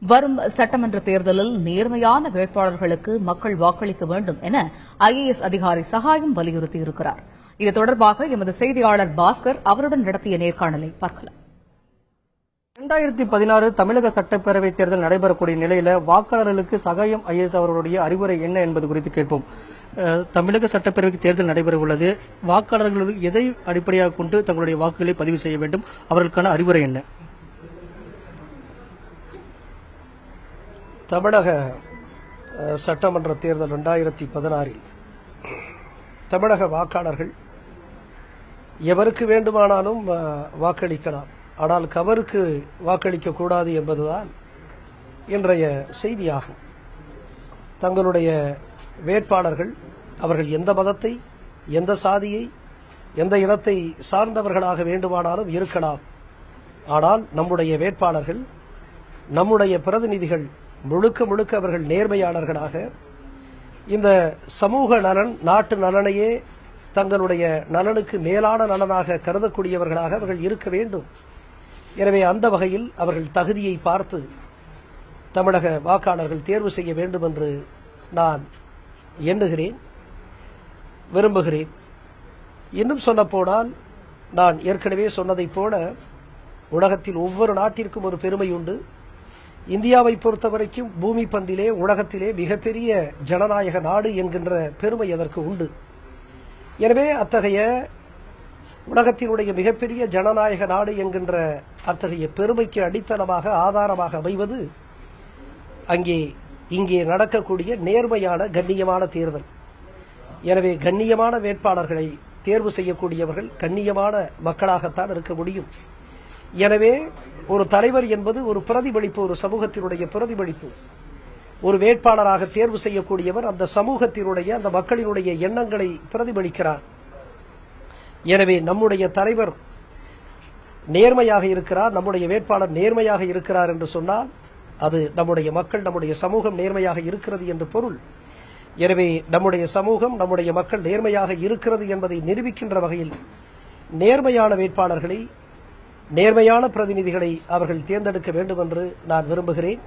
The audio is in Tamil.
வரும் சட்டமன்ற தேர்தலில் நேர்மையான வேட்பாளர்களுக்கு மக்கள் வாக்களிக்க வேண்டும் என IAS அதிகாரி சகாயம் வலியுறுத்தியிருக்கிறார். இது தொடர்பாக எமது செய்தியாளர் பாஸ்கர் அவருடன் நடத்திய நேர்காணலை பார்க்கலாம். 2016 தமிழக சட்டப்பேரவை தேர்தல் நடைபெறக்கூடிய நிலையில வாக்காளர்களுக்கு சகாயம் IAS அவர்களுடைய அறிவுரை என்ன என்பது குறித்து கேட்போம். தமிழக சட்டப்பேரவைக்கு தேர்தல் நடைபெற உள்ளது. வாக்காளர்கள் எதை அடிப்படையாக கொண்டு தங்களுடைய வாக்குகளை பதிவு செய்ய வேண்டும், அவர்களுக்கான அறிவுரை என்ன? தமிழக சட்டமன்ற தேர்தல் 2016 தமிழக வாக்காளர்கள் எவருக்கு வேண்டுமானாலும் வாக்களிக்கலாம், ஆனால் கவருக்கு வாக்களிக்க கூடாது என்பதுதான் இன்றைய செய்தியாகும். தங்களுடைய வேட்பாளர்கள் அவர்கள் எந்த மதத்தை, எந்த சாதியை, எந்த இனத்தை சார்ந்தவர்களாக வேண்டுமானாலும் இருக்கலாம். ஆனால் நம்முடைய வேட்பாளர்கள், நம்முடைய பிரதிநிதிகள் முழுக்க அவர்கள் நேர்மையாளர்களாக இந்த சமூக நலன், நாட்டு நலனையே தங்களுடைய நலனுக்கு மேலான நலனாக கருதக்கூடியவர்களாக அவர்கள் இருக்க வேண்டும். எனவே அந்த வகையில் அவர்கள் தகுதியை பார்த்து தமிழக வாக்காளர்கள் தேர்வு செய்ய வேண்டும் என்று நான் எண்ணுகிறேன், விரும்புகிறேன். இன்னும் சொல்லப்போனால், நான் ஏற்கனவே சொன்னதைப் போல உலகத்தில் ஒவ்வொரு நாட்டிற்கும் ஒரு பெருமை உண்டு. இந்தியாவை பொறுத்தவரைக்கும் பூமி பந்திலே உலகத்திலே மிகப்பெரிய ஜனநாயக நாடு என்கின்ற பெருமை அதற்கு உண்டு. எனவே அத்தகைய உலகத்தினுடைய மிகப்பெரிய ஜனநாயக நாடு என்கின்ற அத்தகைய பெருமைக்கு அடித்தளமாக, ஆதாரமாக அமைவது இங்கே நடக்கக்கூடிய நேர்மையான, கண்ணியமான தேர்தல். எனவே கண்ணியமான வேட்பாளர்களை தேர்வு செய்யக்கூடியவர்கள் கண்ணியமான மக்களாகத்தான் இருக்க முடியும். எனவே ஒரு தலைவர் என்பது ஒரு பிரதிபலிப்பு, ஒரு சமூகத்தினுடைய பிரதிபலிப்பு. ஒரு வேட்பாளராக தேர்வு செய்யக்கூடியவர் அந்த சமூகத்தினுடைய, அந்த மக்களினுடைய எண்ணங்களை பிரதிபலிக்கிறார். எனவே நம்முடைய தலைவர் நேர்மையாக இருக்கிறார், நம்முடைய வேட்பாளர் நேர்மையாக இருக்கிறார் என்று சொன்னால் அது நம்முடைய மக்கள், நம்முடைய சமூகம் நேர்மையாக இருக்கிறது என்று பொருள். எனவே நம்முடைய சமூகம், நம்முடைய மக்கள் நேர்மையாக இருக்கிறது என்பதை நிரூபிக்கின்ற வகையில் நேர்மையான வேட்பாளர்களை, நேர்மையான பிரதிநிதிகளை அவர்கள் தேர்ந்தெடுக்க வேண்டும் என்று நான் விரும்புகிறேன்.